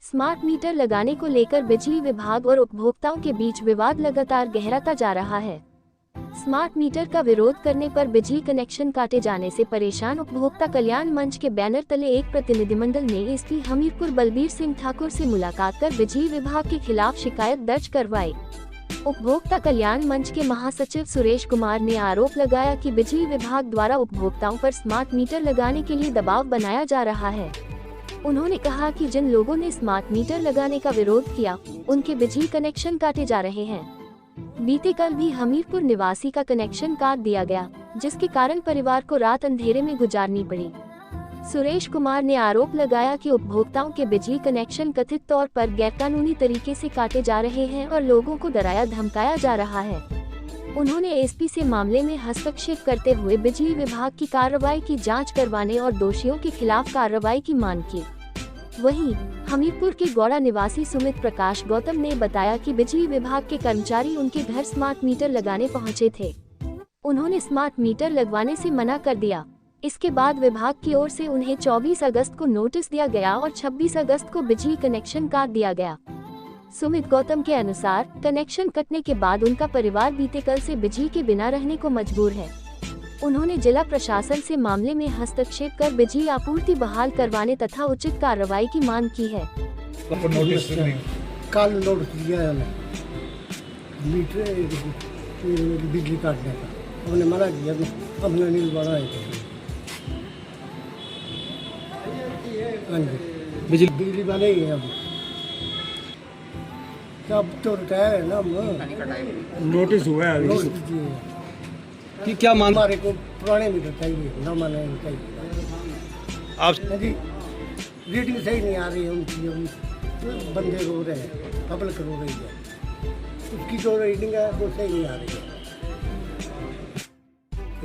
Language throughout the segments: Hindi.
स्मार्ट मीटर लगाने को लेकर बिजली विभाग और उपभोक्ताओं के बीच विवाद लगातार गहराता जा रहा है। स्मार्ट मीटर का विरोध करने पर बिजली कनेक्शन काटे जाने से परेशान उपभोक्ता कल्याण मंच के बैनर तले एक प्रतिनिधिमंडल ने एसपी हमीरपुर बलबीर सिंह ठाकुर से मुलाकात कर बिजली विभाग के खिलाफ शिकायत दर्ज करवाई। उपभोक्ता कल्याण मंच के महासचिव सुरेश कुमार ने आरोप लगाया कि बिजली विभाग द्वारा उपभोक्ताओं पर स्मार्ट मीटर लगाने के लिए दबाव बनाया जा रहा है। उन्होंने कहा कि जिन लोगों ने स्मार्ट मीटर लगाने का विरोध किया, उनके बिजली कनेक्शन काटे जा रहे हैं। बीते कल भी हमीरपुर निवासी का कनेक्शन काट दिया गया, जिसके कारण परिवार को रात अंधेरे में गुजारनी पड़ी। सुरेश कुमार ने आरोप लगाया कि उपभोक्ताओं के बिजली कनेक्शन कथित तौर पर गैरकानूनी तरीके से काटे जा रहे हैं और लोगों को डराया धमकाया जा रहा है। उन्होंने एसपी से मामले में हस्तक्षेप करते हुए बिजली विभाग की कार्रवाई की जांच करवाने और दोषियों के खिलाफ कार्रवाई की मांग की। वहीं हमीरपुर के गौड़ा निवासी सुमित प्रकाश गौतम ने बताया कि बिजली विभाग के कर्मचारी उनके घर स्मार्ट मीटर लगाने पहुंचे थे। उन्होंने स्मार्ट मीटर लगवाने से मना कर दिया। इसके बाद विभाग की ओर से उन्हें 24 अगस्त को नोटिस दिया गया और 26 अगस्त को बिजली कनेक्शन काट दिया गया। सुमित गौतम के अनुसार कनेक्शन कटने के बाद उनका परिवार बीते कल से बिजली के बिना रहने को मजबूर है। उन्होंने जिला प्रशासन से मामले में हस्तक्षेप कर बिजली आपूर्ति बहाल करवाने तथा उचित कार्रवाई की मांग की है। कल नोटिस दिया है मीटर बिजली काटने का, हमने मना किया, हमने नहीं बढ़ा है। बिजली वाले ही है अब तो रिटायर है ना। नोटिस हुआ है नोटिस दिए कि क्या मांग हमारे को पुराने मीटर चाहिए, नवा नहीं चाहिए। आप जी रीडिंग सही नहीं आ रही है उनकी, उन बंदे रो रहे हैं, पब्लिक रो रही है, उसकी जो रीडिंग है वो सही नहीं आ रही है।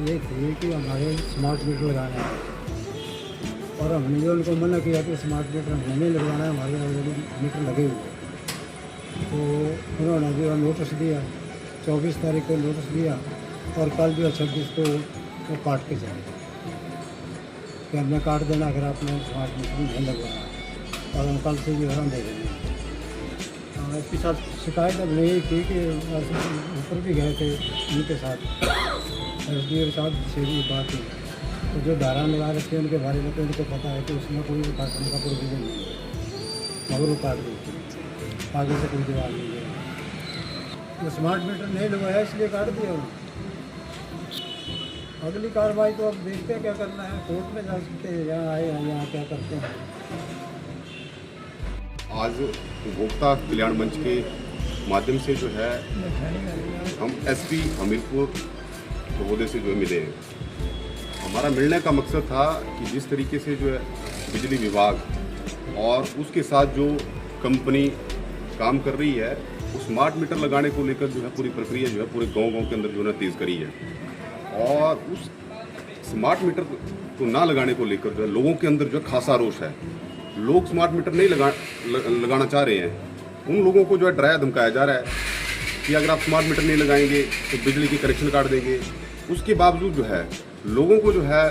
ये कि हमारे स्मार्ट मीटर लगाना है और हमने जो उनको मना किया कि स्मार्ट मीटर हमें नहीं लगवाना है, हमारे ऑलरेडी मीटर लगे हुए हैं। तो उन्होंने जो नोटिस दिया, 24 तारीख को नोटिस दिया और कल जो 26 को वो काट के जाएंगे कि हमने काट देना अगर आपने स्मार्ट मीटर नहीं लगवाना, और हम कल से जो है हम दे देंगे। इसके साथ शिकायत अब यही थी कि ऊपर भी गए थे उनके साथ, एसडीओ के साथ सीधी बात हुई, तो जो धारा लगा रखे उनके बारे में तो उनको पता है कि उसमें कोई भी काटने का प्रोविजन नहीं है, मगर वो काट देते आगे से कोई जवाब नहीं है। तो स्मार्ट मीटर नहीं लगवाया इसलिए काट दिया उन्होंने। अगली कार्रवाई तो अब देखते हैं क्या करना है, कोर्ट में जा सकते हैं, यहाँ आए हैं यहाँ क्या करते हैं। आज उपभोक्ता कल्याण मंच के माध्यम से जो है हम एसपी हमीरपुर महोदय से जो है मिले हैं। हमारा मिलने का मकसद था कि जिस तरीके से जो है बिजली विभाग और उसके साथ जो कंपनी काम कर रही है, उस स्मार्ट मीटर लगाने को लेकर जो है पूरी प्रक्रिया जो है पूरे गांव के अंदर जो है तेज़ करी है, और उस स्मार्ट मीटर को ना लगाने को लेकर जो है लोगों के अंदर जो है खासा रोष है। लोग स्मार्ट मीटर नहीं लगाना चाह रहे हैं। उन लोगों को जो है डराया धमकाया जा रहा है कि अगर आप स्मार्ट मीटर नहीं लगाएंगे तो बिजली के कनेक्शन काट देंगे। उसके बावजूद जो है लोगों को जो है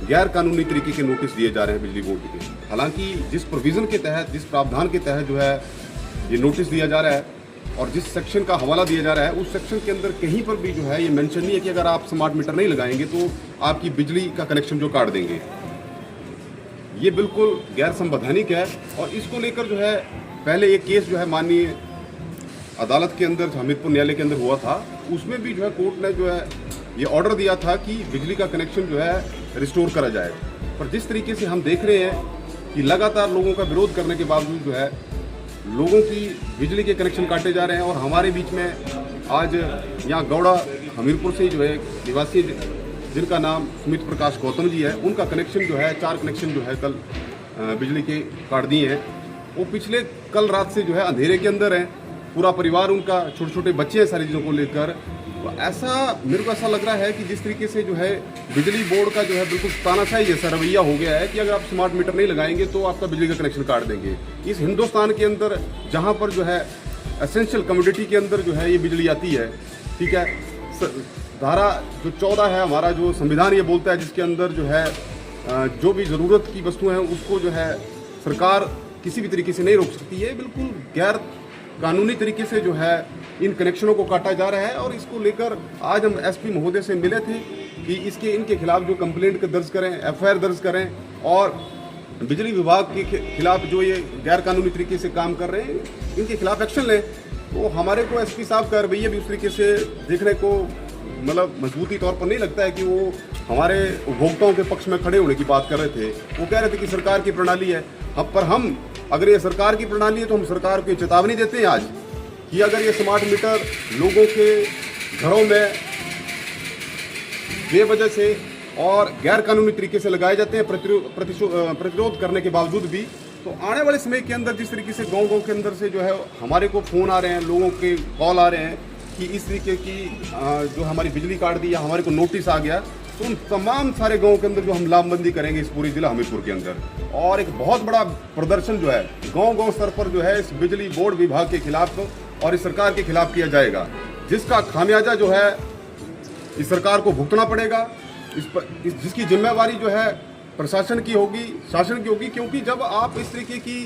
गैर कानूनी तरीके के नोटिस दिए जा रहे हैं बिजली बोर्ड के। हालांकि जिस प्रोविज़न के तहत, जिस प्रावधान के तहत जो है ये नोटिस दिया जा रहा है और जिस सेक्शन का हवाला दिया जा रहा है, उस सेक्शन के अंदर कहीं पर भी जो है ये मेंशन नहीं है कि अगर आप स्मार्ट मीटर नहीं लगाएंगे तो आपकी बिजली का कनेक्शन जो काट देंगे। ये बिल्कुल गैर संवैधानिक है, और इसको लेकर जो है पहले एक केस जो है माननीय अदालत के अंदर, हमीरपुर न्यायालय के अंदर हुआ था, उसमें भी जो है कोर्ट ने जो है ये ऑर्डर दिया था कि बिजली का कनेक्शन जो है रिस्टोर करा जाए। पर जिस तरीके से हम देख रहे हैं कि लगातार लोगों का विरोध करने के बावजूद जो है लोगों की बिजली के कनेक्शन काटे जा रहे हैं। और हमारे बीच में आज यहाँ गौड़ा हमीरपुर से जो है निवासी जिनका नाम सुमित प्रकाश गौतम जी है, उनका कनेक्शन जो है 4 कनेक्शन जो है कल बिजली के काट दिए हैं। वो पिछले कल रात से जो है अंधेरे के अंदर हैं, पूरा परिवार उनका, छोटे छोटे बच्चे हैं, सारी चीज़ों को लेकर। तो ऐसा मेरे को ऐसा लग रहा है कि जिस तरीके से जो है बिजली बोर्ड का जो है बिल्कुल तानाशाही जैसा रवैया हो गया है कि अगर आप स्मार्ट मीटर नहीं लगाएंगे तो आपका बिजली का कनेक्शन काट देंगे। इस हिंदुस्तान के अंदर जहां पर जो है एसेंशियल कमोडिटी के अंदर जो है ये बिजली आती है, ठीक है, धारा जो 14 है हमारा जो संविधान ये बोलता है, जिसके अंदर जो है जो भी ज़रूरत की वस्तुएं हैं उसको जो है सरकार किसी भी तरीके से नहीं रोक सकती है। बिल्कुल गैर कानूनी तरीके से जो है इन कनेक्शनों को काटा जा रहा है और इसको लेकर आज हम एसपी महोदय से मिले थे कि इनके खिलाफ जो कंप्लेंट दर्ज करें, एफआईआर दर्ज करें और बिजली विभाग के खिलाफ जो ये गैर कानूनी तरीके से काम कर रहे हैं इनके खिलाफ एक्शन लें। तो हमारे को एसपी साहब का रवैया भी उस तरीके से देखने को मतलब मजबूती तौर पर नहीं लगता है कि वो हमारे उपभोक्ताओं के पक्ष में खड़े होने की बात कर रहे थे। वो कह रहे थे कि सरकार की प्रणाली है। अब पर हम अगर ये सरकार की प्रणाली है तो हम सरकार को चेतावनी देते हैं आज कि अगर ये स्मार्ट मीटर लोगों के घरों में बेवजह से और गैर कानूनी तरीके से लगाए जाते हैं प्रतिरोध करने के बावजूद भी, तो आने वाले समय के अंदर जिस तरीके से गांव के अंदर से जो है हमारे को फ़ोन आ रहे हैं, लोगों के कॉल आ रहे हैं कि इस तरीके की जो हमारी बिजली काट दी या हमारे को नोटिस आ गया, तो उन तमाम सारे गाँव के अंदर जो हम लामबंदी करेंगे इस पूरे जिला हमीरपुर के अंदर और एक बहुत बड़ा प्रदर्शन जो है गाँव स्तर पर जो है इस बिजली बोर्ड विभाग के खिलाफ और इस सरकार के खिलाफ किया जाएगा, जिसका खामियाजा जो है इस सरकार को भुगतना पड़ेगा। जिसकी जिम्मेवारी जो है प्रशासन की होगी, शासन की होगी, क्योंकि जब आप इस तरीके की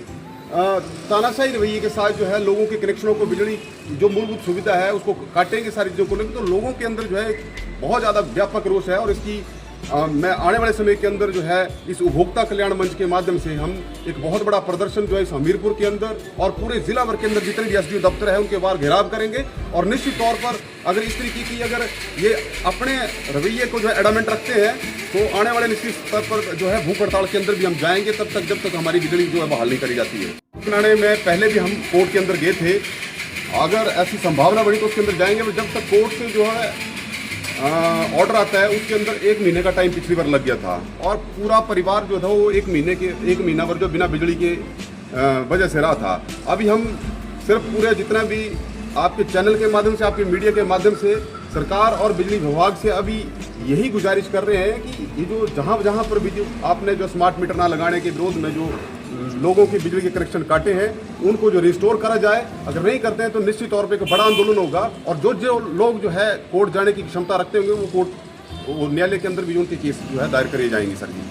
तानाशाही रवैये के साथ जो है लोगों के कनेक्शनों को, बिजली जो मूलभूत सुविधा है उसको काटेंगे सारी चीज़ों को लेकर, तो लोगों के अंदर जो है बहुत ज़्यादा व्यापक रोष है। और इसकी मैं आने वाले समय के अंदर जो है इस उपभोक्ता कल्याण मंच के माध्यम से हम एक बहुत बड़ा प्रदर्शन जो है इस हमीरपुर के अंदर और पूरे जिला भर के अंदर जितने भी एसडीओ दफ्तर है उनके बाहर घेराव करेंगे। और निश्चित तौर पर अगर इस तरीके की अगर ये अपने रवैये को जो है एडामेंट रखते हैं तो आने वाले निश्चित स्तर पर जो है भूख हड़ताल के अंदर भी हम जाएंगे तब तक जब तक हमारी बिजली जो है बहाल नहीं करी जाती है। ठाणे में पहले भी हम कोर्ट के अंदर गए थे, अगर ऐसी संभावना बड़ी तो उसके अंदर जाएंगे, जब तक कोर्ट से जो है ऑर्डर आता है उसके अंदर 1 महीने का टाइम पिछली बार लग गया था और पूरा परिवार जो था वो 1 महीना भर जो बिना बिजली के वजह से रहा था। अभी हम सिर्फ पूरे जितना भी आपके चैनल के माध्यम से, आपके मीडिया के माध्यम से सरकार और बिजली विभाग से अभी यही गुजारिश कर रहे हैं कि ये जो जहाँ पर भी जो आपने जो स्मार्ट मीटर ना लगाने के विरोध में जो लोगों के बिजली के कनेक्शन काटे हैं उनको जो रिस्टोर करा जाए। अगर नहीं करते हैं तो निश्चित तौर पे एक बड़ा आंदोलन होगा और जो लोग जो है कोर्ट जाने की क्षमता रखते होंगे वो न्यायालय के अंदर भी उनके केस जो है दायर करे जाएंगे सर जी।